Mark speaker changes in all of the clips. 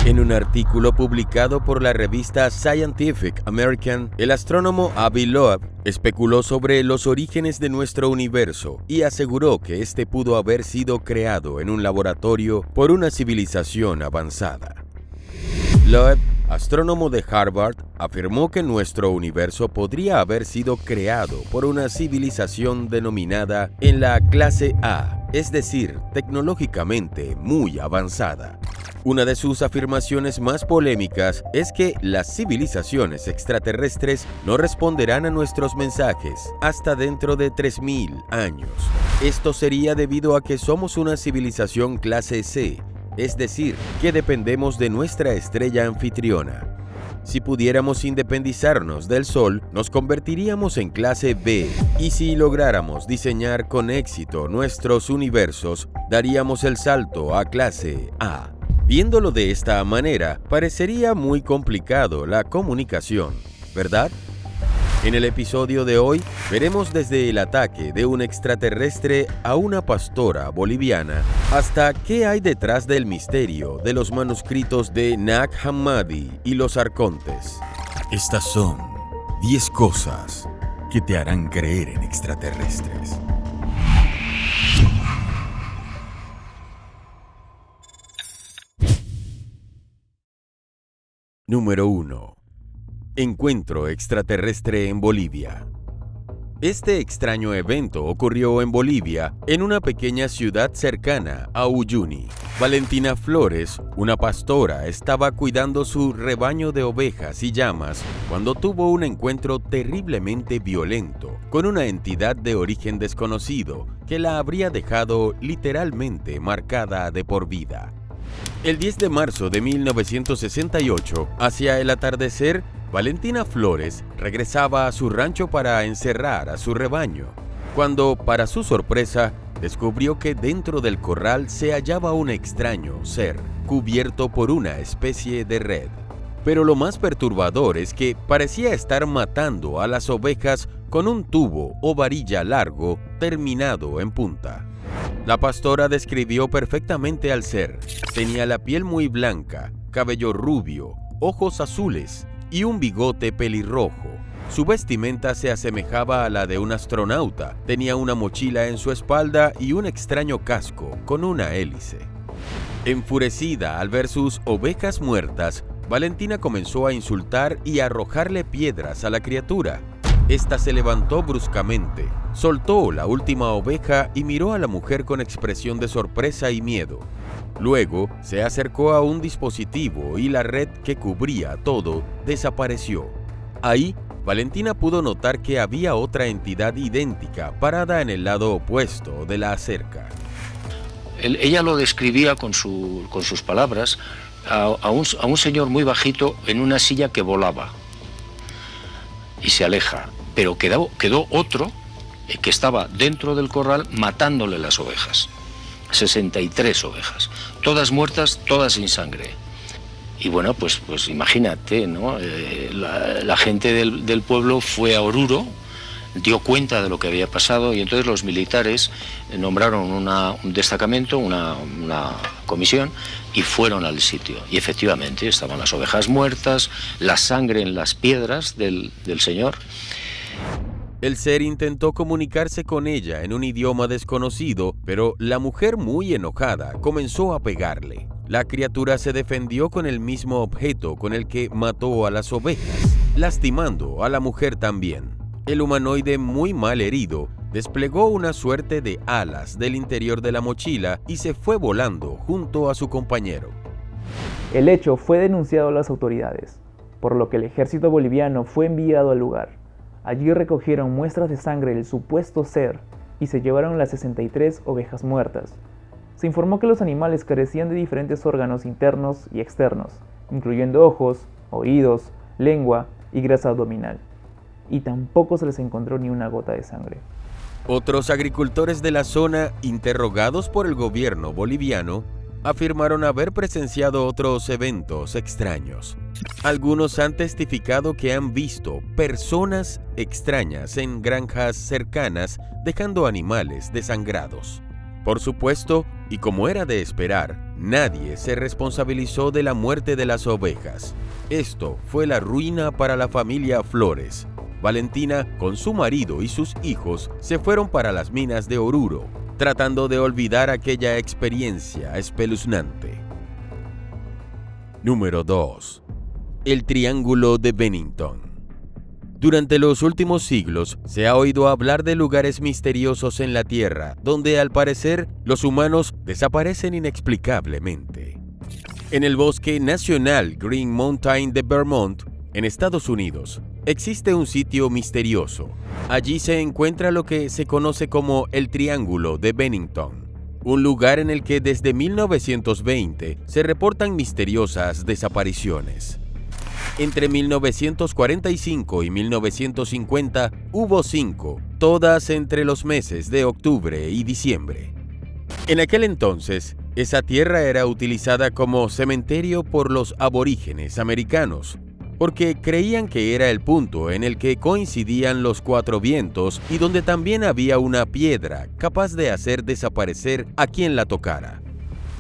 Speaker 1: En un artículo publicado por la revista Scientific American, el astrónomo Avi Loeb especuló sobre los orígenes de nuestro universo y aseguró que este pudo haber sido creado en un laboratorio por una civilización avanzada. Loeb, astrónomo de Harvard, afirmó que nuestro universo podría haber sido creado por una civilización denominada en la clase A, es decir, tecnológicamente muy avanzada. Una de sus afirmaciones más polémicas es que las civilizaciones extraterrestres no responderán a nuestros mensajes hasta dentro de 3000 años. Esto sería debido a que somos una civilización clase C, es decir, que dependemos de nuestra estrella anfitriona. Si pudiéramos independizarnos del Sol, nos convertiríamos en clase B, y si lográramos diseñar con éxito nuestros universos, daríamos el salto a clase A. Viéndolo de esta manera, parecería muy complicado la comunicación, ¿verdad? En el episodio de hoy, veremos desde el ataque de un extraterrestre a una pastora boliviana, hasta qué hay detrás del misterio de los manuscritos de Nag Hammadi y los arcontes. Estas son 10 cosas que te harán creer en extraterrestres. Número 1. Encuentro extraterrestre en Bolivia. Este extraño evento ocurrió en Bolivia, en una pequeña ciudad cercana a Uyuni. Valentina Flores, una pastora, estaba cuidando su rebaño de ovejas y llamas cuando tuvo un encuentro terriblemente violento con una entidad de origen desconocido que la habría dejado literalmente marcada de por vida. El 10 de marzo de 1968, hacia el atardecer, Valentina Flores regresaba a su rancho para encerrar a su rebaño, cuando, para su sorpresa, descubrió que dentro del corral se hallaba un extraño ser, cubierto por una especie de red. Pero lo más perturbador es que parecía estar matando a las ovejas con un tubo o varilla largo terminado en punta. La pastora describió perfectamente al ser. Tenía la piel muy blanca, cabello rubio, ojos azules y un bigote pelirrojo. Su vestimenta se asemejaba a la de un astronauta. Tenía una mochila en su espalda y un extraño casco con una hélice. Enfurecida al ver sus ovejas muertas, Valentina comenzó a insultar y a arrojarle piedras a la criatura. Esta se levantó bruscamente, soltó la última oveja y miró a la mujer con expresión de sorpresa y miedo. Luego se acercó a un dispositivo y la red que cubría todo desapareció. Ahí, Valentina pudo notar que había otra entidad idéntica parada en el lado opuesto de la cerca.
Speaker 2: Ella lo describía con sus palabras a un señor muy bajito en una silla que volaba y se aleja, pero quedó otro que estaba dentro del corral matándole las ovejas. 63 ovejas, todas muertas, todas sin sangre. Y bueno, pues imagínate, ¿no? La gente del pueblo fue a Oruro, dio cuenta de lo que había pasado y entonces los militares nombraron un destacamento, una comisión y fueron al sitio. Y efectivamente estaban las ovejas muertas, la sangre en las piedras del señor.
Speaker 1: El ser intentó comunicarse con ella en un idioma desconocido, pero la mujer, muy enojada, comenzó a pegarle. La criatura se defendió con el mismo objeto con el que mató a las ovejas, lastimando a la mujer también. El humanoide, muy mal herido, desplegó una suerte de alas del interior de la mochila y se fue volando junto a su compañero.
Speaker 3: El hecho fue denunciado a las autoridades, por lo que el ejército boliviano fue enviado al lugar. Allí recogieron muestras de sangre del supuesto ser y se llevaron las 63 ovejas muertas. Se informó que los animales carecían de diferentes órganos internos y externos, incluyendo ojos, oídos, lengua y grasa abdominal. Y tampoco se les encontró ni una gota de sangre.
Speaker 1: Otros agricultores de la zona, interrogados por el gobierno boliviano, afirmaron haber presenciado otros eventos extraños. Algunos han testificado que han visto personas extrañas en granjas cercanas dejando animales desangrados. Por supuesto, y como era de esperar, nadie se responsabilizó de la muerte de las ovejas. Esto fue la ruina para la familia Flores. Valentina, con su marido y sus hijos, se fueron para las minas de Oruro, tratando de olvidar aquella experiencia espeluznante. Número 2. El Triángulo de Bennington. Durante los últimos siglos se ha oído hablar de lugares misteriosos en la Tierra, donde al parecer los humanos desaparecen inexplicablemente. En el Bosque Nacional Green Mountain de Vermont, en Estados Unidos, existe un sitio misterioso. Allí se encuentra lo que se conoce como el Triángulo de Bennington, un lugar en el que desde 1920 se reportan misteriosas desapariciones. Entre 1945 y 1950 hubo 5, todas entre los meses de octubre y diciembre. En aquel entonces, esa tierra era utilizada como cementerio por los aborígenes americanos, porque creían que era el punto en el que coincidían los 4 vientos y donde también había una piedra capaz de hacer desaparecer a quien la tocara.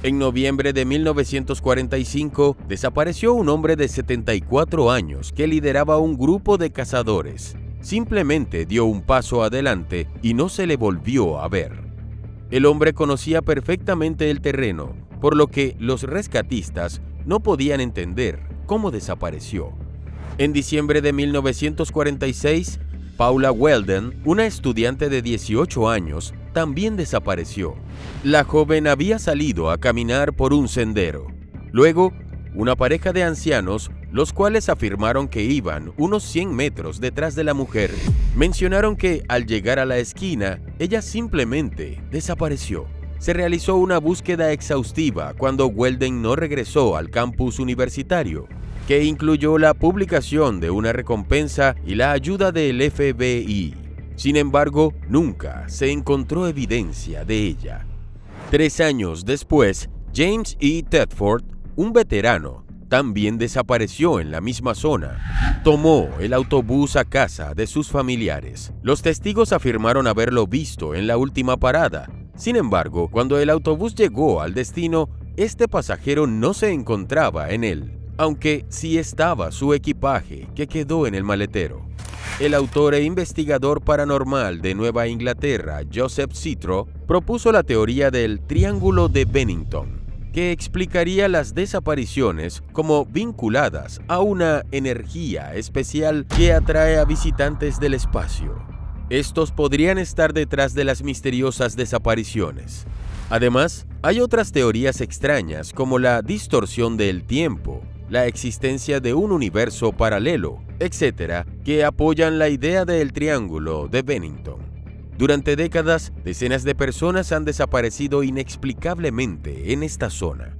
Speaker 1: En noviembre de 1945 desapareció un hombre de 74 años que lideraba un grupo de cazadores. Simplemente dio un paso adelante y no se le volvió a ver. El hombre conocía perfectamente el terreno, por lo que los rescatistas no podían entender cómo desapareció. En diciembre de 1946, Paula Weldon, una estudiante de 18 años, también desapareció. La joven había salido a caminar por un sendero. Luego, una pareja de ancianos, los cuales afirmaron que iban unos 100 metros detrás de la mujer, mencionaron que al llegar a la esquina, ella simplemente desapareció. Se realizó una búsqueda exhaustiva cuando Weldon no regresó al campus universitario, que incluyó la publicación de una recompensa y la ayuda del FBI. Sin embargo, nunca se encontró evidencia de ella. 3 años después, James E. Tedford, un veterano, también desapareció en la misma zona. Tomó el autobús a casa de sus familiares. Los testigos afirmaron haberlo visto en la última parada. Sin embargo, cuando el autobús llegó al destino, este pasajero no se encontraba en él, aunque sí estaba su equipaje que quedó en el maletero. El autor e investigador paranormal de Nueva Inglaterra, Joseph Citro, propuso la teoría del Triángulo de Bennington, que explicaría las desapariciones como vinculadas a una energía especial que atrae a visitantes del espacio. Estos podrían estar detrás de las misteriosas desapariciones. Además, hay otras teorías extrañas como la distorsión del tiempo, la existencia de un universo paralelo, etc., que apoyan la idea del Triángulo de Bennington. Durante décadas, decenas de personas han desaparecido inexplicablemente en esta zona.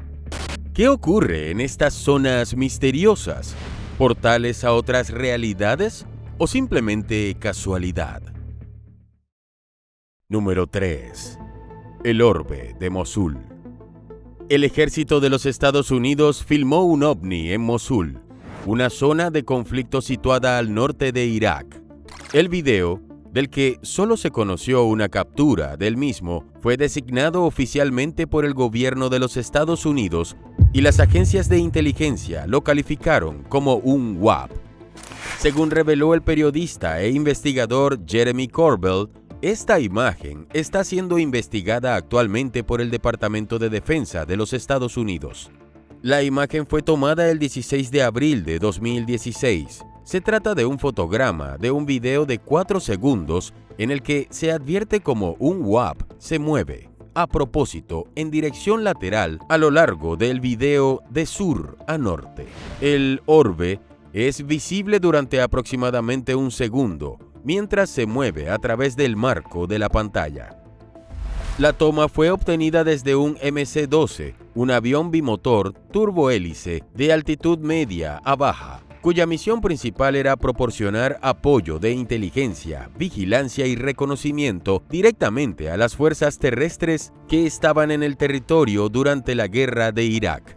Speaker 1: ¿Qué ocurre en estas zonas misteriosas? ¿Portales a otras realidades o simplemente casualidad? Número 3. El orbe de Mosul. El ejército de los Estados Unidos filmó un ovni en Mosul, una zona de conflicto situada al norte de Irak. El video, del que solo se conoció una captura del mismo, fue designado oficialmente por el gobierno de los Estados Unidos y las agencias de inteligencia lo calificaron como un WAP. Según reveló el periodista e investigador Jeremy Corbell, esta imagen está siendo investigada actualmente por el Departamento de Defensa de los Estados Unidos. La imagen fue tomada el 16 de abril de 2016. Se trata de un fotograma de un video de 4 segundos en el que se advierte como un WAP se mueve, a propósito, en dirección lateral a lo largo del video de sur a norte. El orbe es visible durante aproximadamente un segundo, mientras se mueve a través del marco de la pantalla. La toma fue obtenida desde un MC-12, un avión bimotor turbohélice de altitud media a baja, cuya misión principal era proporcionar apoyo de inteligencia, vigilancia y reconocimiento directamente a las fuerzas terrestres que estaban en el territorio durante la guerra de Irak.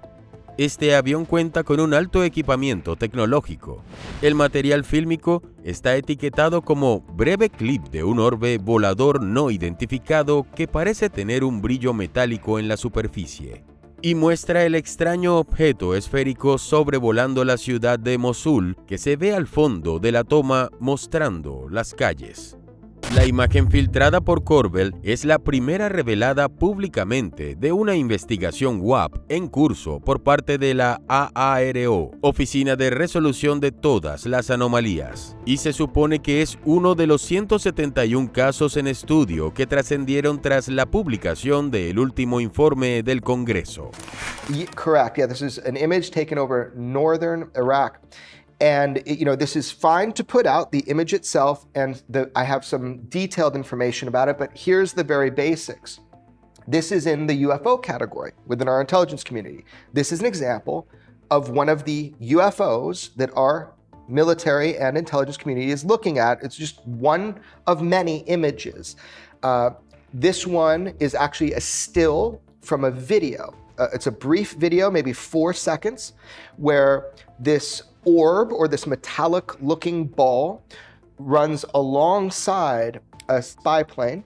Speaker 1: Este avión cuenta con un alto equipamiento tecnológico. El material fílmico está etiquetado como breve clip de un orbe volador no identificado que parece tener un brillo metálico en la superficie, y muestra el extraño objeto esférico sobrevolando la ciudad de Mosul que se ve al fondo de la toma mostrando las calles. La imagen filtrada por Corbell es la primera revelada públicamente de una investigación UAP en curso por parte de la AARO, Oficina de Resolución de Todas las Anomalías, y se supone que es uno de los 171 casos en estudio que trascendieron tras la publicación del último informe del Congreso.
Speaker 4: Correct. Yeah, this is an image taken over northern Iraq. And, this is fine to put out, the image itself, and I have some detailed information about it, but here's the very basics. This is in the UFO category within our intelligence community. This is an example of one of the UFOs that our military and intelligence community is looking at. It's just one of many images. This one is actually a still from a video. It's a brief video, maybe 4 seconds, where this orb or this metallic looking ball runs alongside a spy plane,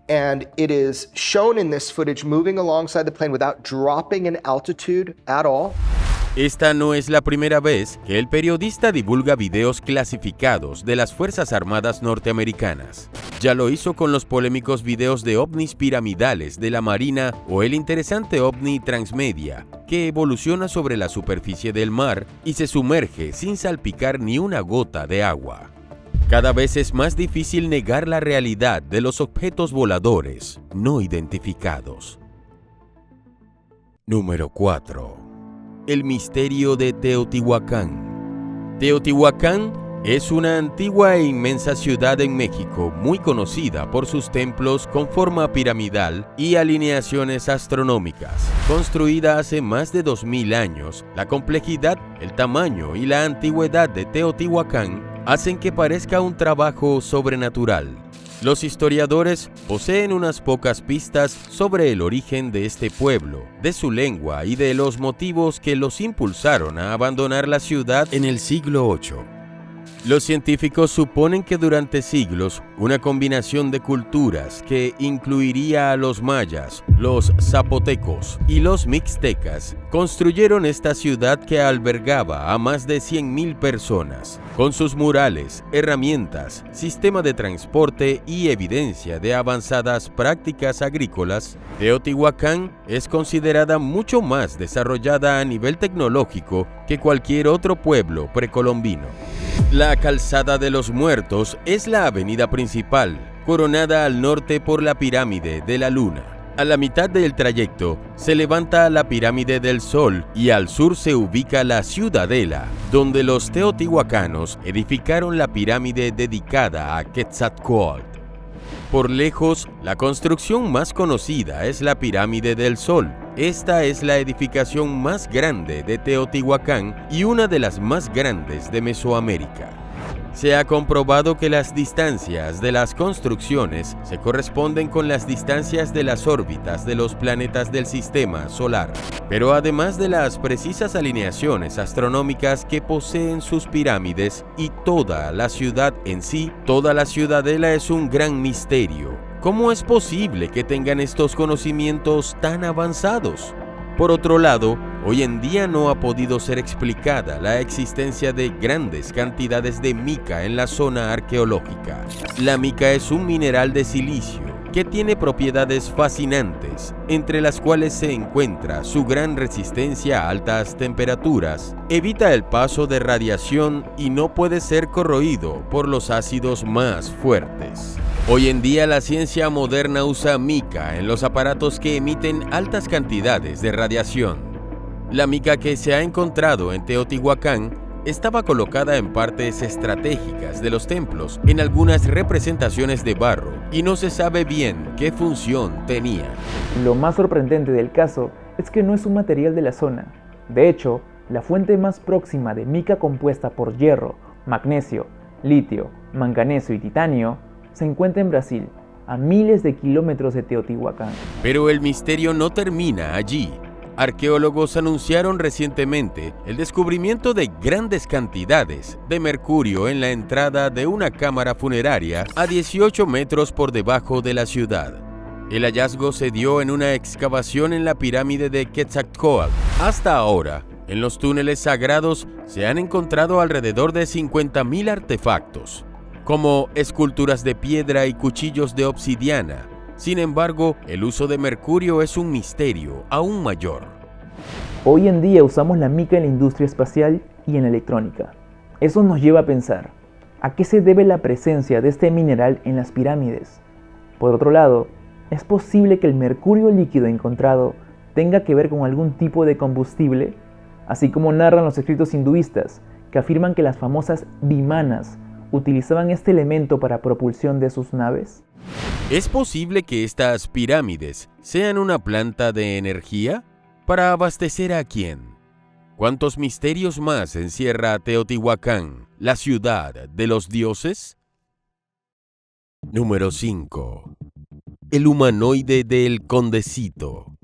Speaker 4: and it is shown in this footage moving alongside the plane without dropping in altitude at all.
Speaker 1: Esta no es la primera vez que el periodista divulga videos clasificados de las Fuerzas Armadas norteamericanas. Ya lo hizo con los polémicos videos de ovnis piramidales de la Marina o el interesante ovni Transmedia, que evoluciona sobre la superficie del mar y se sumerge sin salpicar ni una gota de agua. Cada vez es más difícil negar la realidad de los objetos voladores no identificados. Número 4. El misterio de Teotihuacán. Teotihuacán es una antigua e inmensa ciudad en México muy conocida por sus templos con forma piramidal y alineaciones astronómicas. Construida hace más de 2000 años, la complejidad, el tamaño y la antigüedad de Teotihuacán hacen que parezca un trabajo sobrenatural. Los historiadores poseen unas pocas pistas sobre el origen de este pueblo, de su lengua y de los motivos que los impulsaron a abandonar la ciudad en el siglo VIII. Los científicos suponen que durante siglos una combinación de culturas que incluiría a los mayas, los zapotecos y los mixtecas construyeron esta ciudad que albergaba a más de 100,000 personas, con sus murales, herramientas, sistema de transporte y evidencia de avanzadas prácticas agrícolas. Teotihuacán es considerada mucho más desarrollada a nivel tecnológico que cualquier otro pueblo precolombino. La Calzada de los Muertos es la avenida principal, coronada al norte por la Pirámide de la Luna. A la mitad del trayecto se levanta la Pirámide del Sol y al sur se ubica la Ciudadela, donde los teotihuacanos edificaron la pirámide dedicada a Quetzalcóatl. Por lejos, la construcción más conocida es la Pirámide del Sol. Esta es la edificación más grande de Teotihuacán y una de las más grandes de Mesoamérica. Se ha comprobado que las distancias de las construcciones se corresponden con las distancias de las órbitas de los planetas del sistema solar. Pero además de las precisas alineaciones astronómicas que poseen sus pirámides y toda la ciudad en sí, toda la ciudadela es un gran misterio. ¿Cómo es posible que tengan estos conocimientos tan avanzados? Por otro lado, hoy en día no ha podido ser explicada la existencia de grandes cantidades de mica en la zona arqueológica. La mica es un mineral de silicio que tiene propiedades fascinantes, entre las cuales se encuentra su gran resistencia a altas temperaturas, evita el paso de radiación y no puede ser corroído por los ácidos más fuertes. Hoy en día la ciencia moderna usa mica en los aparatos que emiten altas cantidades de radiación. La mica que se ha encontrado en Teotihuacán estaba colocada en partes estratégicas de los templos, en algunas representaciones de barro, y no se sabe bien qué función tenía.
Speaker 3: Lo más sorprendente del caso es que no es un material de la zona. De hecho, la fuente más próxima de mica compuesta por hierro, magnesio, litio, manganeso y titanio se encuentra en Brasil, a miles de kilómetros de Teotihuacán.
Speaker 1: Pero el misterio no termina allí. Arqueólogos anunciaron recientemente el descubrimiento de grandes cantidades de mercurio en la entrada de una cámara funeraria a 18 metros por debajo de la ciudad. El hallazgo se dio en una excavación en la pirámide de Quetzalcóatl. Hasta ahora, en los túneles sagrados se han encontrado alrededor de 50.000 artefactos, como esculturas de piedra y cuchillos de obsidiana. Sin embargo, el uso de mercurio es un misterio aún mayor.
Speaker 3: Hoy en día usamos la mica en la industria espacial y en la electrónica. Eso nos lleva a pensar, ¿a qué se debe la presencia de este mineral en las pirámides? Por otro lado, ¿es posible que el mercurio líquido encontrado tenga que ver con algún tipo de combustible? Así como narran los escritos hinduistas, que afirman que las famosas vimanas utilizaban este elemento para propulsión de sus naves.
Speaker 1: ¿Es posible que estas pirámides sean una planta de energía? ¿Para abastecer a quién? ¿Cuántos misterios más encierra Teotihuacán, la ciudad de los dioses? Número 5. El humanoide del Condecito.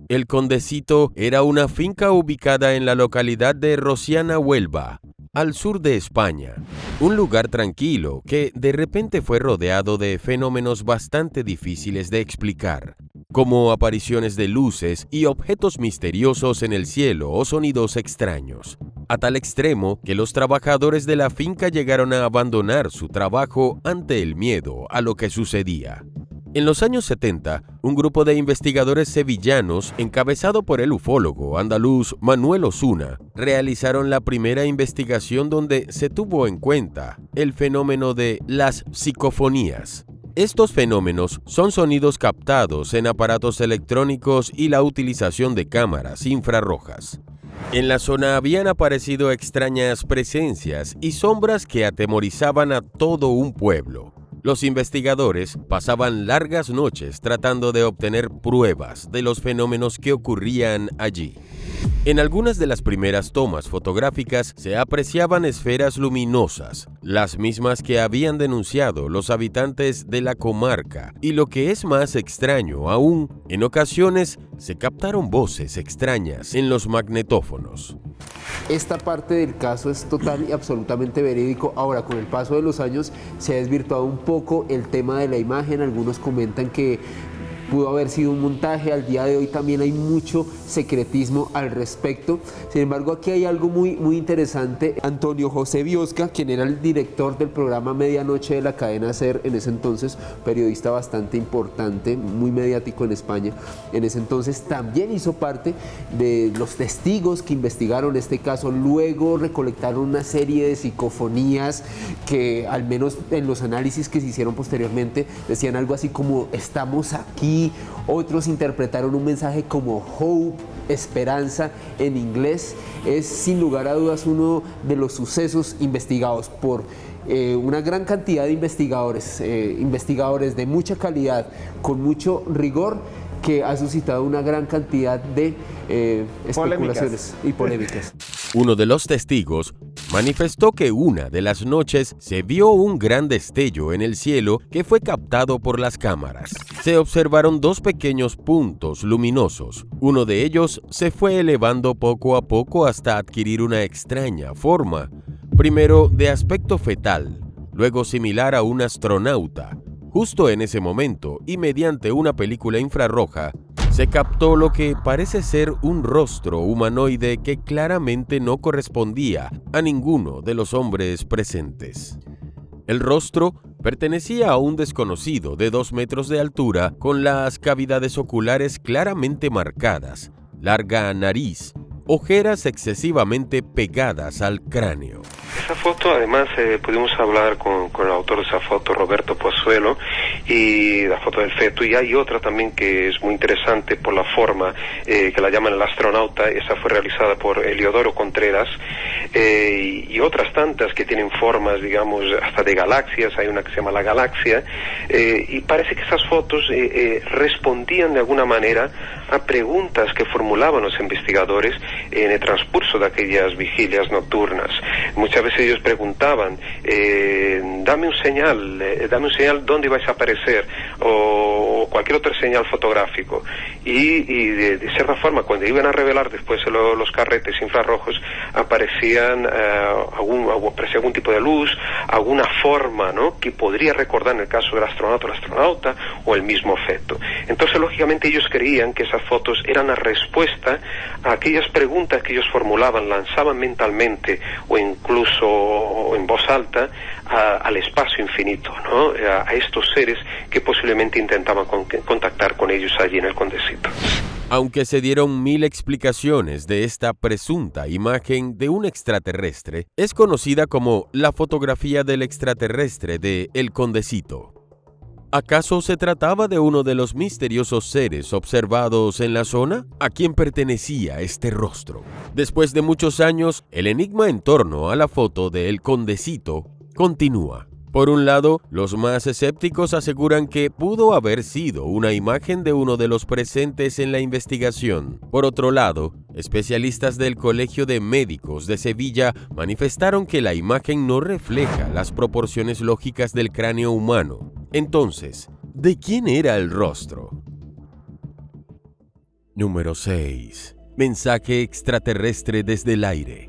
Speaker 1: El Condecito era una finca ubicada en la localidad de Rosiana, Huelva, al sur de España. Un lugar tranquilo que de repente fue rodeado de fenómenos bastante difíciles de explicar, como apariciones de luces y objetos misteriosos en el cielo o sonidos extraños, a tal extremo que los trabajadores de la finca llegaron a abandonar su trabajo ante el miedo a lo que sucedía. En los años 70, un grupo de investigadores sevillanos, encabezado por el ufólogo andaluz Manuel Osuna, realizaron la primera investigación donde se tuvo en cuenta el fenómeno de las psicofonías. Estos fenómenos son sonidos captados en aparatos electrónicos y la utilización de cámaras infrarrojas. En la zona habían aparecido extrañas presencias y sombras que atemorizaban a todo un pueblo. Los investigadores pasaban largas noches tratando de obtener pruebas de los fenómenos que ocurrían allí. En algunas de las primeras tomas fotográficas se apreciaban esferas luminosas, las mismas que habían denunciado los habitantes de la comarca, y lo que es más extraño aún, en ocasiones se captaron voces extrañas en los magnetófonos.
Speaker 5: Esta parte del caso es total y absolutamente verídico. Ahora, con el paso de los años se ha desvirtuado un poco el tema de la imagen. Algunos comentan que pudo haber sido un montaje. Al día de hoy también hay mucho secretismo al respecto. Sin embargo, aquí hay algo muy interesante. Antonio José Biosca, quien era el director del programa Medianoche de la cadena SER en ese entonces, periodista bastante importante, muy mediático en España, en ese entonces también hizo parte de los testigos que investigaron este caso. Luego recolectaron una serie de psicofonías que, al menos en los análisis que se hicieron posteriormente, decían algo así como "estamos aquí". Otros interpretaron un mensaje como hope, esperanza en inglés. Es sin lugar a dudas uno de los sucesos investigados por una gran cantidad de investigadores de mucha calidad, con mucho rigor, que ha suscitado una gran cantidad de especulaciones y polémicas.
Speaker 1: Uno de los testigos manifestó que una de las noches se vio un gran destello en el cielo que fue captado por las cámaras. Se observaron dos pequeños puntos luminosos. Uno de ellos se fue elevando poco a poco hasta adquirir una extraña forma, primero de aspecto fetal, luego similar a un astronauta. Justo en ese momento, y mediante una película infrarroja, se captó lo que parece ser un rostro humanoide que claramente no correspondía a ninguno de los hombres presentes. El rostro pertenecía a un desconocido de 2 metros de altura, con las cavidades oculares claramente marcadas, larga nariz, ojeras excesivamente pegadas al cráneo.
Speaker 6: Esa foto, además, pudimos hablar con el autor de esa foto, Roberto Pozuelo, y la foto del feto, y hay otra también que es muy interesante por la forma, que la llaman el astronauta. Esa fue realizada por Eliodoro Contreras, y otras tantas que tienen formas, digamos, hasta de galaxias. Hay una que se llama La Galaxia, y parece que esas fotos respondían de alguna manera a preguntas que formulaban los investigadores en el transcurso de aquellas vigilias nocturnas. Muchas veces ellos preguntaban, dame un señal dónde vais a aparecer, o cualquier otra señal fotográfico, y de cierta forma, cuando iban a revelar después los carretes infrarrojos, aparecía algún tipo de luz, alguna forma, ¿no?, que podría recordar en el caso del astronauta o la astronauta, o el mismo feto. Entonces, lógicamente, ellos creían que esas fotos eran la respuesta a aquellas preguntas que ellos formulaban, lanzaban mentalmente o incluso en voz alta al espacio infinito, ¿no?, a estos seres que posiblemente intentaban contactar con ellos allí en el Condesito.
Speaker 1: Aunque se dieron 1000 explicaciones de esta presunta imagen de un extraterrestre, es conocida como la fotografía del extraterrestre de El Condesito. ¿Acaso se trataba de uno de los misteriosos seres observados en la zona? ¿A quién pertenecía este rostro? Después de muchos años, el enigma en torno a la foto de El Condesito continúa. Por un lado, los más escépticos aseguran que pudo haber sido una imagen de uno de los presentes en la investigación. Por otro lado, especialistas del Colegio de Médicos de Sevilla manifestaron que la imagen no refleja las proporciones lógicas del cráneo humano. Entonces, ¿de quién era el rostro? Número 6. Mensaje extraterrestre desde el aire.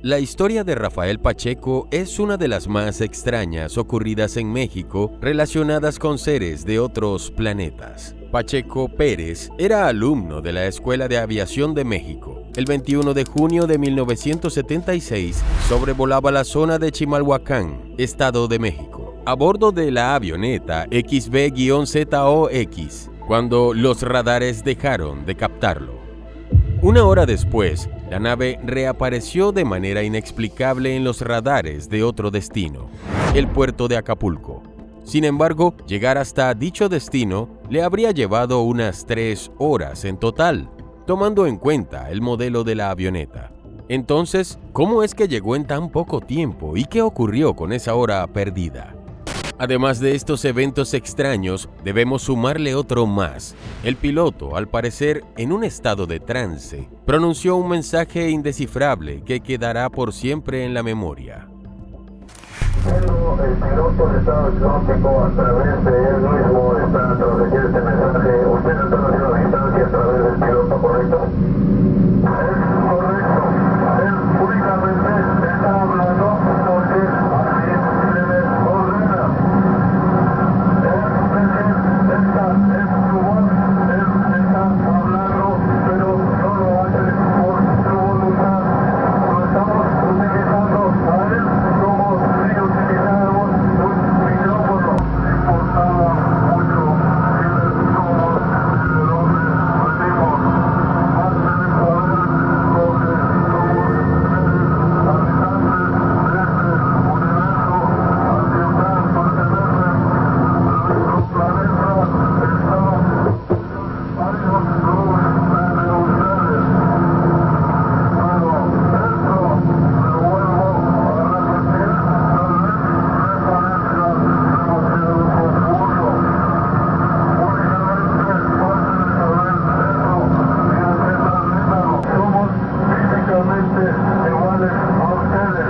Speaker 1: La historia de Rafael Pacheco es una de las más extrañas ocurridas en México relacionadas con seres de otros planetas. Pacheco Pérez era alumno de la Escuela de Aviación de México. El 21 de junio de 1976 sobrevolaba la zona de Chimalhuacán, Estado de México, a bordo de la avioneta XB-ZOX, cuando los radares dejaron de captarlo. Una hora después, la nave reapareció de manera inexplicable en los radares de otro destino, el puerto de Acapulco. Sin embargo, llegar hasta dicho destino le habría llevado unas 3 horas en total, tomando en cuenta el modelo de la avioneta. Entonces, ¿cómo es que llegó en tan poco tiempo y qué ocurrió con esa hora perdida? Además de estos eventos extraños, debemos sumarle otro más. El piloto, al parecer en un estado de trance, pronunció un mensaje indescifrable que quedará por siempre en la memoria.
Speaker 7: El piloto de estado hipnótico a través de él mismo está transmitiendo este mensaje. Usted está haciendo la distancia a través del piloto, ¿correcto? Es correcto. Él únicamente está hablando porque así se le ordena. Es su voz, él está hablando, pero no lo hace por su voluntad. Lo estamos utilizando a él como si utilizáramos un micrófono. Importaba mucho el somos del hombre antiguo. Antes de poder lo que somos habitantes de este universo, hacia atrás pertenecen nuestro planeta. Somos físicamente iguales a ustedes.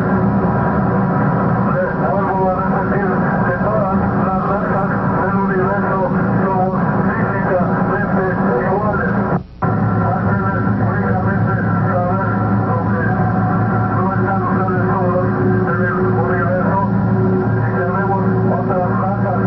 Speaker 7: Les vuelvo a repetir que todas las razas del universo somos físicamente iguales. Háganles únicamente saber lo que no están ustedes solos en el universo y que vemos otras razas.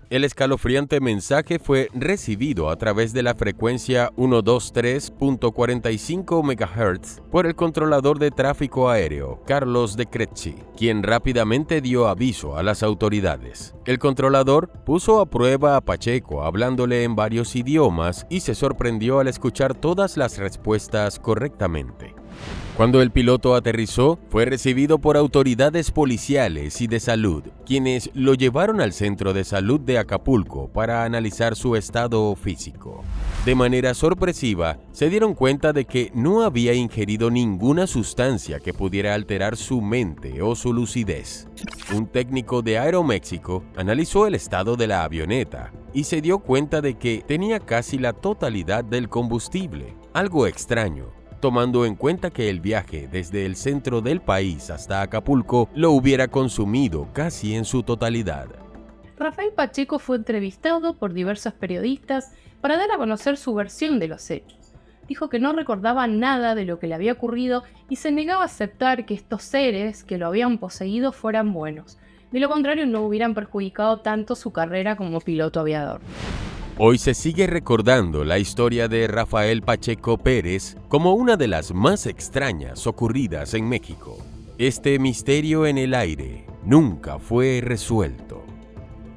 Speaker 1: El escalofriante mensaje fue recibido a través de la frecuencia 123.45 MHz por el controlador de tráfico aéreo, Carlos de Crecci, quien rápidamente dio aviso a las autoridades. El controlador puso a prueba a Pacheco hablándole en varios idiomas y se sorprendió al escuchar todas las respuestas correctamente. Cuando el piloto aterrizó, fue recibido por autoridades policiales y de salud, quienes lo llevaron al centro de salud de Acapulco para analizar su estado físico. De manera sorpresiva, se dieron cuenta de que no había ingerido ninguna sustancia que pudiera alterar su mente o su lucidez. Un técnico de Aeroméxico analizó el estado de la avioneta y se dio cuenta de que tenía casi la totalidad del combustible, algo extraño, tomando en cuenta que el viaje desde el centro del país hasta Acapulco lo hubiera consumido casi en su totalidad.
Speaker 8: Rafael Pacheco fue entrevistado por diversos periodistas para dar a conocer su versión de los hechos. Dijo que no recordaba nada de lo que le había ocurrido y se negaba a aceptar que estos seres que lo habían poseído fueran buenos. De lo contrario, no hubieran perjudicado tanto su carrera como piloto aviador.
Speaker 1: Hoy se sigue recordando la historia de Rafael Pacheco Pérez como una de las más extrañas ocurridas en México. Este misterio en el aire nunca fue resuelto.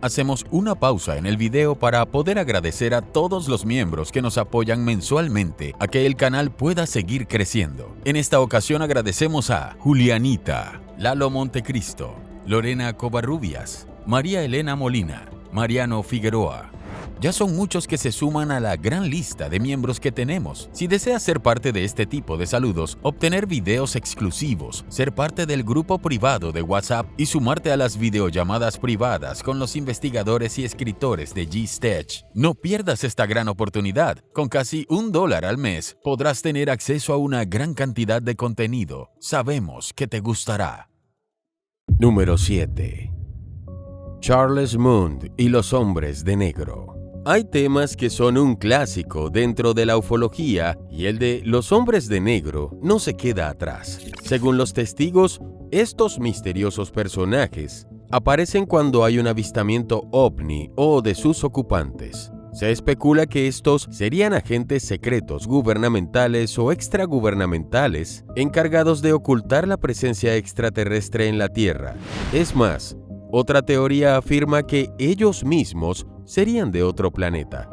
Speaker 9: Hacemos una pausa en el video para poder agradecer a todos los miembros que nos apoyan mensualmente a que el canal pueda seguir creciendo. En esta ocasión agradecemos a Julianita, Lalo Montecristo, Lorena Covarrubias, María Elena Molina, Mariano Figueroa. Ya son muchos que se suman a la gran lista de miembros que tenemos. Si deseas ser parte de este tipo de saludos, obtener videos exclusivos, ser parte del grupo privado de WhatsApp y sumarte a las videollamadas privadas con los investigadores y escritores de G-Stech, no pierdas esta gran oportunidad. Con casi $1 al mes podrás tener acceso a una gran cantidad de contenido. Sabemos que te gustará.
Speaker 1: Número 7. Charles Mund y los hombres de negro. Hay temas que son un clásico dentro de la ufología y el de los hombres de negro no se queda atrás. Según los testigos, estos misteriosos personajes aparecen cuando hay un avistamiento ovni o de sus ocupantes. Se especula que estos serían agentes secretos gubernamentales o extragubernamentales encargados de ocultar la presencia extraterrestre en la Tierra. Es más, otra teoría afirma que ellos mismos serían de otro planeta.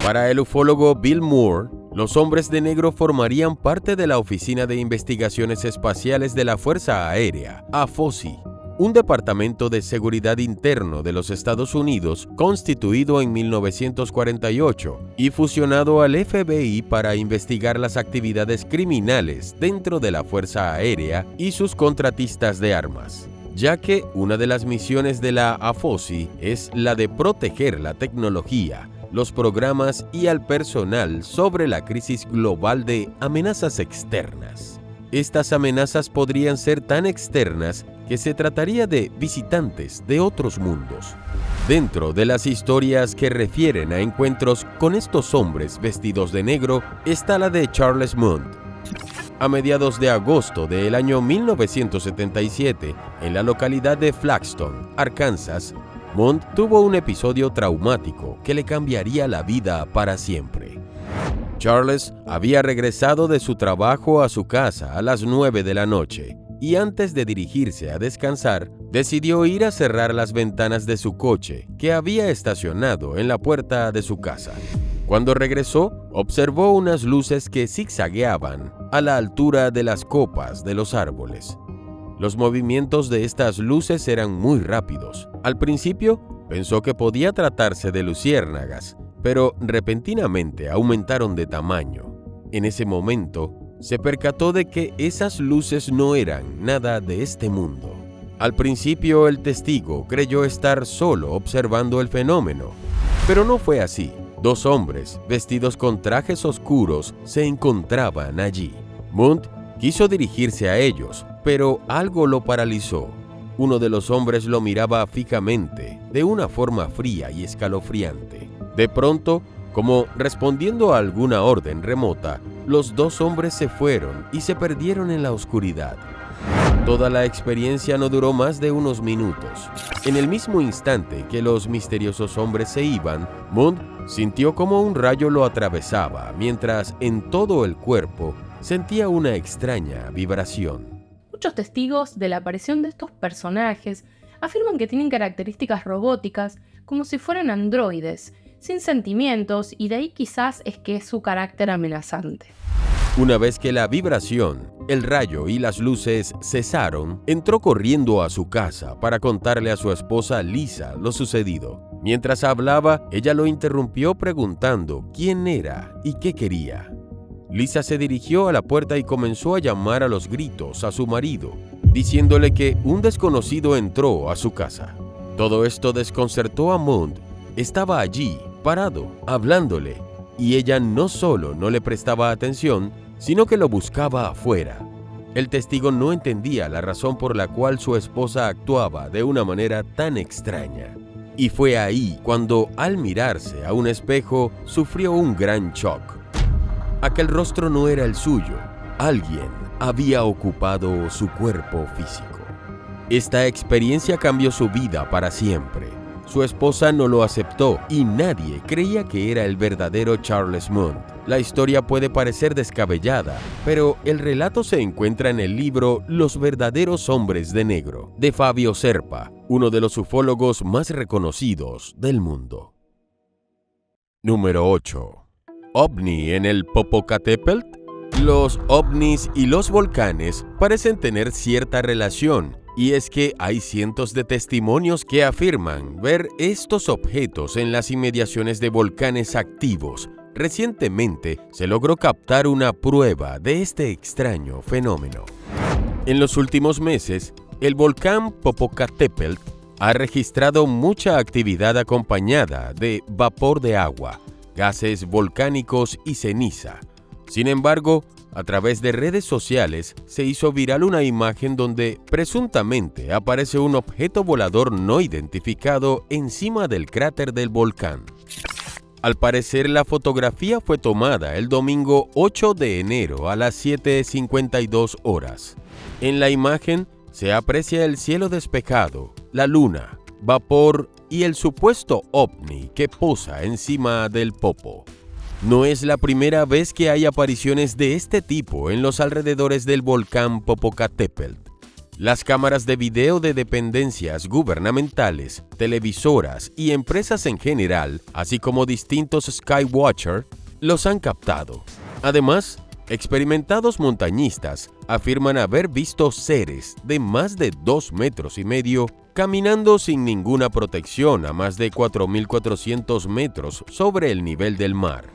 Speaker 1: Para el ufólogo Bill Moore, los hombres de negro formarían parte de la Oficina de Investigaciones Espaciales de la Fuerza Aérea, AFOSI, un departamento de seguridad interno de los Estados Unidos constituido en 1948 y fusionado al FBI para investigar las actividades criminales dentro de la Fuerza Aérea y sus contratistas de armas, ya que una de las misiones de la AFOSI es la de proteger la tecnología, los programas y al personal sobre la crisis global de amenazas externas. Estas amenazas podrían ser tan externas que se trataría de visitantes de otros mundos. Dentro de las historias que refieren a encuentros con estos hombres vestidos de negro está la de Charles Mund. A mediados de agosto del año 1977, en la localidad de Flagstone, Arkansas, Mund tuvo un episodio traumático que le cambiaría la vida para siempre. Charles había regresado de su trabajo a su casa a las 9 de la noche y antes de dirigirse a descansar, decidió ir a cerrar las ventanas de su coche que había estacionado en la puerta de su casa. Cuando regresó, observó unas luces que zigzagueaban a la altura de las copas de los árboles. Los movimientos de estas luces eran muy rápidos. Al principio, pensó que podía tratarse de luciérnagas, pero repentinamente aumentaron de tamaño. En ese momento, se percató de que esas luces no eran nada de este mundo. Al principio, el testigo creyó estar solo observando el fenómeno, pero no fue así. Dos hombres, vestidos con trajes oscuros, se encontraban allí. Mund quiso dirigirse a ellos, pero algo lo paralizó. Uno de los hombres lo miraba fijamente, de una forma fría y escalofriante. De pronto, como respondiendo a alguna orden remota, los dos hombres se fueron y se perdieron en la oscuridad. Toda la experiencia no duró más de unos minutos. En el mismo instante que los misteriosos hombres se iban, Mund sintió como un rayo lo atravesaba, mientras en todo el cuerpo sentía una extraña vibración.
Speaker 8: Muchos testigos de la aparición de estos personajes afirman que tienen características robóticas como si fueran androides, sin sentimientos, y de ahí quizás es que es su carácter amenazante.
Speaker 1: Una vez que la vibración el rayo y las luces cesaron, entró corriendo a su casa para contarle a su esposa Lisa lo sucedido. Mientras hablaba, ella lo interrumpió preguntando quién era y qué quería. Lisa se dirigió a la puerta y comenzó a llamar a los gritos a su marido, diciéndole que un desconocido entró a su casa. Todo esto desconcertó a Mond. Estaba allí, parado, hablándole, y ella no solo no le prestaba atención, sino que lo buscaba afuera. El testigo no entendía la razón por la cual su esposa actuaba de una manera tan extraña. Y fue ahí cuando, al mirarse a un espejo, sufrió un gran shock. Aquel rostro no era el suyo. Alguien había ocupado su cuerpo físico. Esta experiencia cambió su vida para siempre. Su esposa no lo aceptó y nadie creía que era el verdadero Charles Mond. La historia puede parecer descabellada, pero el relato se encuentra en el libro Los verdaderos hombres de negro, de Fabio Serpa, uno de los ufólogos más reconocidos del mundo. Número 8. ¿OVNI en el Popocatépetl? Los ovnis y los volcanes parecen tener cierta relación, y es que hay cientos de testimonios que afirman ver estos objetos en las inmediaciones de volcanes activos. Recientemente se logró captar una prueba de este extraño fenómeno. En los últimos meses, el volcán Popocatépetl ha registrado mucha actividad acompañada de vapor de agua, gases volcánicos y ceniza. Sin embargo, a través de redes sociales se hizo viral una imagen donde presuntamente aparece un objeto volador no identificado encima del cráter del volcán. Al parecer, la fotografía fue tomada el domingo 8 de enero a las 7:52 horas. En la imagen se aprecia el cielo despejado, la luna, vapor y el supuesto ovni que posa encima del popo. No es la primera vez que hay apariciones de este tipo en los alrededores del volcán Popocatépetl. Las cámaras de video de dependencias gubernamentales, televisoras y empresas en general, así como distintos Skywatcher, los han captado. Además, experimentados montañistas afirman haber visto seres de más de 2,5 metros caminando sin ninguna protección a más de 4.400 metros sobre el nivel del mar.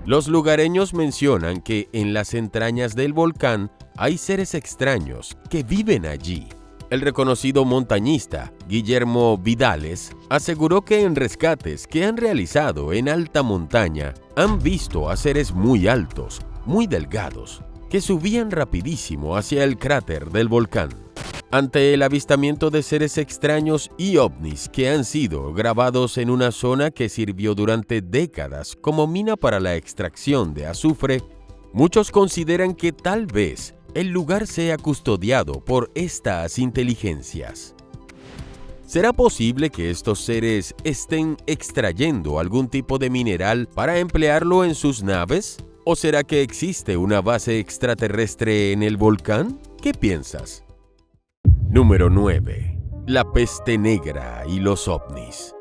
Speaker 1: Los lugareños mencionan que en las entrañas del volcán hay seres extraños que viven allí. El reconocido montañista Guillermo Vidales aseguró que en rescates que han realizado en alta montaña han visto a seres muy altos, muy delgados, que subían rapidísimo hacia el cráter del volcán. Ante el avistamiento de seres extraños y ovnis que han sido grabados en una zona que sirvió durante décadas como mina para la extracción de azufre, muchos consideran que tal vez el lugar sea custodiado por estas inteligencias. ¿Será posible que estos seres estén extrayendo algún tipo de mineral para emplearlo en sus naves? ¿O será que existe una base extraterrestre en el volcán? ¿Qué piensas? Número 9. La peste negra y los ovnis.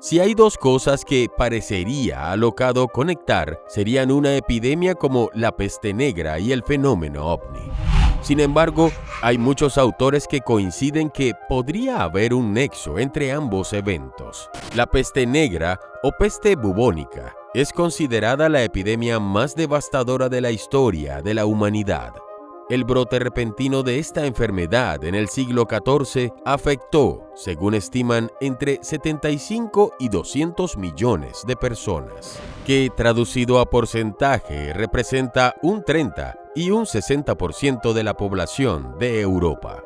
Speaker 1: Si hay dos cosas que parecería alocado conectar, serían una epidemia como la peste negra y el fenómeno ovni. Sin embargo, hay muchos autores que coinciden que podría haber un nexo entre ambos eventos. La peste negra o peste bubónica es considerada la epidemia más devastadora de la historia de la humanidad. El brote repentino de esta enfermedad en el siglo XIV afectó, según estiman, entre 75 y 200 millones de personas, que traducido a porcentaje representa un 30 y un 60% de la población de Europa.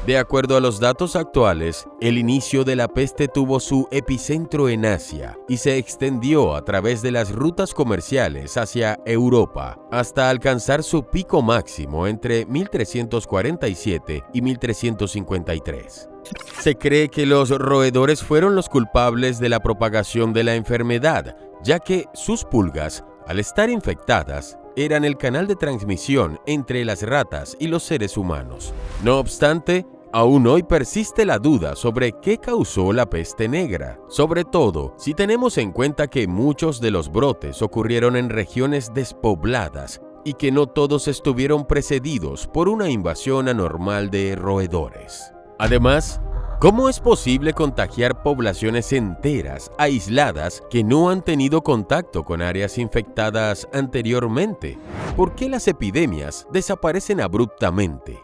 Speaker 1: De acuerdo a los datos actuales, el inicio de la peste tuvo su epicentro en Asia y se extendió a través de las rutas comerciales hacia Europa hasta alcanzar su pico máximo entre 1347 y 1353. Se cree que los roedores fueron los culpables de la propagación de la enfermedad, ya que sus pulgas, al estar infectadas, eran el canal de transmisión entre las ratas y los seres humanos. No obstante, aún hoy persiste la duda sobre qué causó la peste negra, sobre todo si tenemos en cuenta que muchos de los brotes ocurrieron en regiones despobladas y que no todos estuvieron precedidos por una invasión anormal de roedores. Además, ¿cómo es posible contagiar poblaciones enteras, aisladas, que no han tenido contacto con áreas infectadas anteriormente? ¿Por qué las epidemias desaparecen abruptamente?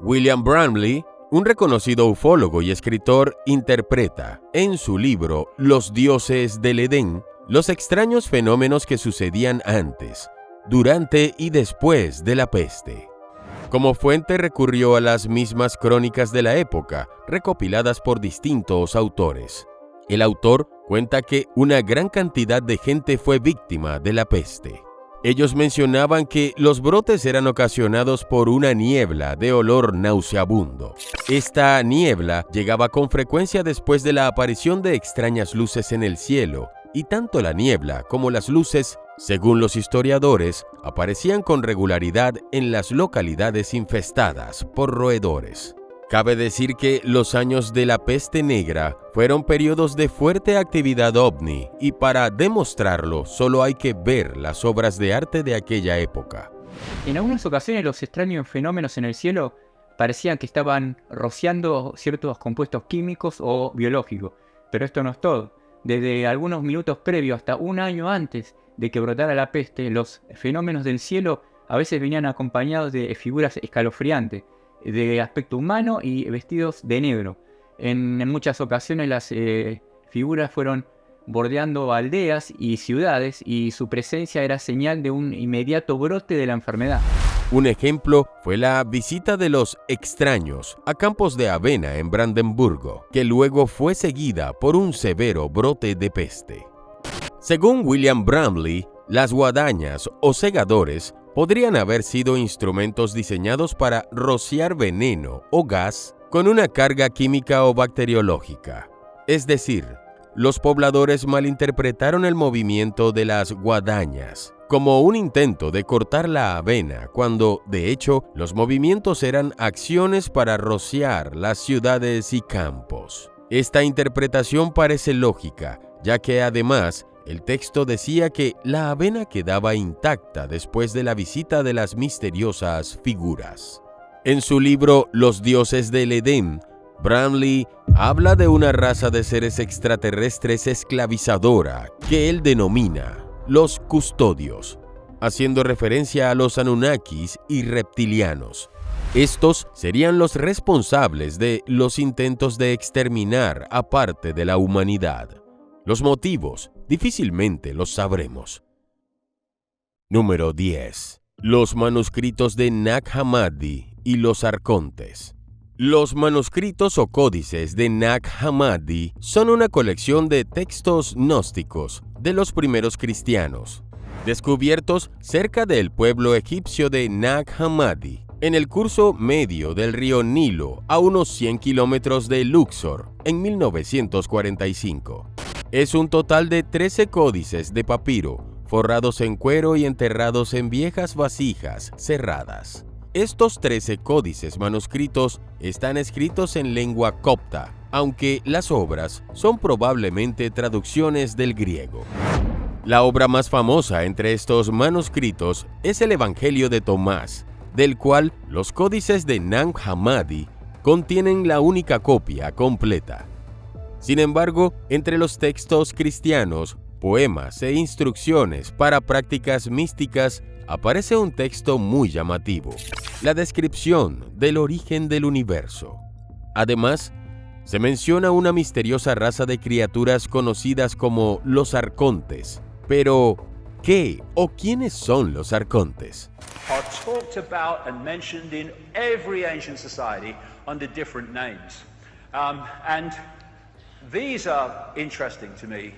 Speaker 1: William Bramley, un reconocido ufólogo y escritor, interpreta, en su libro Los dioses del Edén, los extraños fenómenos que sucedían antes, durante y después de la peste. Como fuente recurrió a las mismas crónicas de la época, recopiladas por distintos autores. El autor cuenta que una gran cantidad de gente fue víctima de la peste. Ellos mencionaban que los brotes eran ocasionados por una niebla de olor nauseabundo. Esta niebla llegaba con frecuencia después de la aparición de extrañas luces en el cielo, y tanto la niebla como las luces, según los historiadores, aparecían con regularidad en las localidades infestadas por roedores. Cabe decir que los años de la peste negra fueron periodos de fuerte actividad ovni, y para demostrarlo solo hay que ver las obras de arte de aquella época.
Speaker 10: En algunas ocasiones los extraños fenómenos en el cielo parecían que estaban rociando ciertos compuestos químicos o biológicos, pero esto no es todo. Desde algunos minutos previos hasta un año antes de que brotara la peste, los fenómenos del cielo a veces venían acompañados de figuras escalofriantes, de aspecto humano y vestidos de negro. En muchas ocasiones las figuras fueron bordeando aldeas y ciudades, y su presencia era señal de un inmediato brote de la enfermedad.
Speaker 1: Un ejemplo fue la visita de los extraños a campos de avena en Brandenburgo, que luego fue seguida por un severo brote de peste. Según William Bramley, las guadañas o segadores podrían haber sido instrumentos diseñados para rociar veneno o gas con una carga química o bacteriológica. Es decir, los pobladores malinterpretaron el movimiento de las guadañas como un intento de cortar la avena, cuando, de hecho, los movimientos eran acciones para rociar las ciudades y campos. Esta interpretación parece lógica, ya que además el texto decía que la avena quedaba intacta después de la visita de las misteriosas figuras. En su libro Los dioses del Edén, Bramley habla de una raza de seres extraterrestres esclavizadora que él denomina los custodios, haciendo referencia a los Anunnakis y reptilianos. Estos serían los responsables de los intentos de exterminar a parte de la humanidad. Los motivos difícilmente los sabremos. Número 10. Los manuscritos de Nag Hammadi y los arcontes. Los manuscritos o códices de Nag Hammadi son una colección de textos gnósticos de los primeros cristianos, descubiertos cerca del pueblo egipcio de Nag Hammadi, en el curso medio del río Nilo, a unos 100 kilómetros de Luxor, en 1945. Es un total de 13 códices de papiro, forrados en cuero y enterrados en viejas vasijas cerradas. Estos 13 códices manuscritos están escritos en lengua copta, aunque las obras son probablemente traducciones del griego. La obra más famosa entre estos manuscritos es el Evangelio de Tomás, del cual los códices de Nag Hammadi contienen la única copia completa. Sin embargo, entre los textos cristianos, poemas e instrucciones para prácticas místicas, aparece un texto muy llamativo: la descripción del origen del universo. Además, se menciona una misteriosa raza de criaturas conocidas como los arcontes. Pero, ¿qué o quiénes son los arcontes?
Speaker 11: Are talked about and mentioned in every ancient society under different names. And these are interesting to me.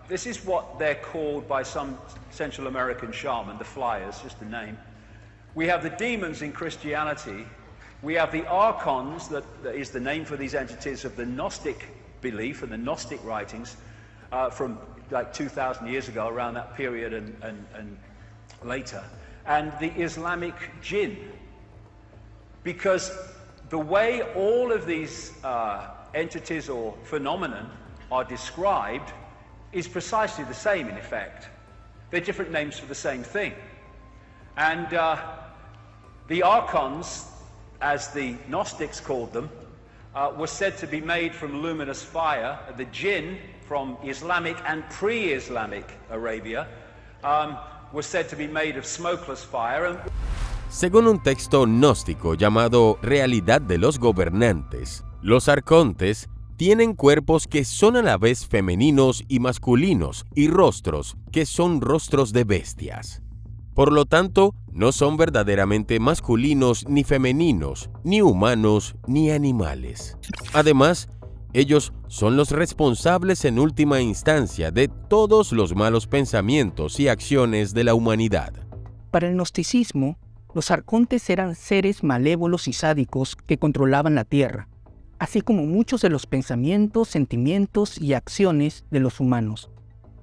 Speaker 11: This is what they're called by some Central American shaman, the Flyers, just the name. We have the demons in Christianity. We have the archons, that is the name for these entities of the Gnostic belief and the Gnostic writings from like 2,000 years ago, around that period and later. And the Islamic jinn. Because the way all of these entities or phenomenon are described is precisely the same in effect. They're different names for the same thing. And the archons, as the Gnostics called them, were said to be made from luminous fire. The jinn from Islamic and pre-Islamic Arabia was said to be made of smokeless fire.
Speaker 1: Según un texto gnóstico llamado Realidad de los Gobernantes, los arcontes tienen cuerpos que son a la vez femeninos y masculinos y rostros que son rostros de bestias. Por lo tanto, no son verdaderamente masculinos ni femeninos, ni humanos ni animales. Además, ellos son los responsables en última instancia de todos los malos pensamientos y acciones de la humanidad.
Speaker 12: Para el gnosticismo, los arcontes eran seres malévolos y sádicos que controlaban la tierra, así como muchos de los pensamientos, sentimientos y acciones de los humanos.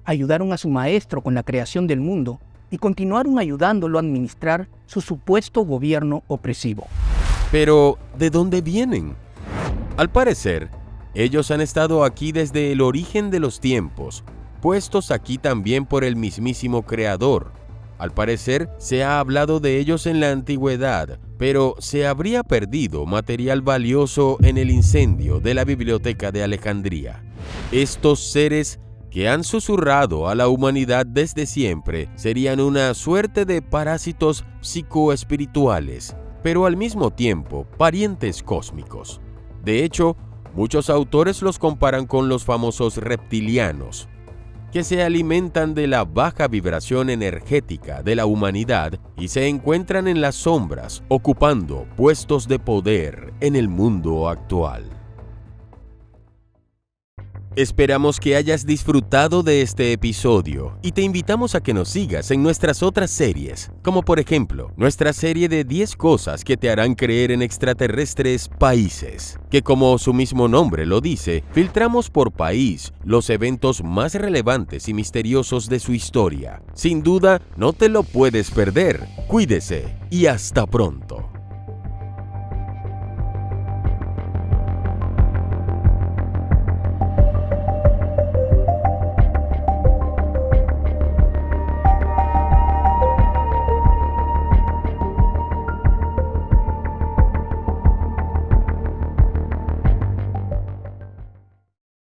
Speaker 12: Ayudaron a su maestro con la creación del mundo y continuaron ayudándolo a administrar su supuesto gobierno opresivo.
Speaker 1: Pero, ¿de dónde vienen? Al parecer, ellos han estado aquí desde el origen de los tiempos, puestos aquí también por el mismísimo Creador. Al parecer, se ha hablado de ellos en la antigüedad, pero se habría perdido material valioso en el incendio de la Biblioteca de Alejandría. Estos seres que han susurrado a la humanidad desde siempre serían una suerte de parásitos psicoespirituales, pero al mismo tiempo parientes cósmicos. De hecho, muchos autores los comparan con los famosos reptilianos, que se alimentan de la baja vibración energética de la humanidad y se encuentran en las sombras, ocupando puestos de poder en el mundo actual. Esperamos que hayas disfrutado de este episodio y te invitamos a que nos sigas en nuestras otras series, como por ejemplo, nuestra serie de 10 cosas que te harán creer en extraterrestres países, que como su mismo nombre lo dice, filtramos por país los eventos más relevantes y misteriosos de su historia. Sin duda, no te lo puedes perder. Cuídese y hasta pronto.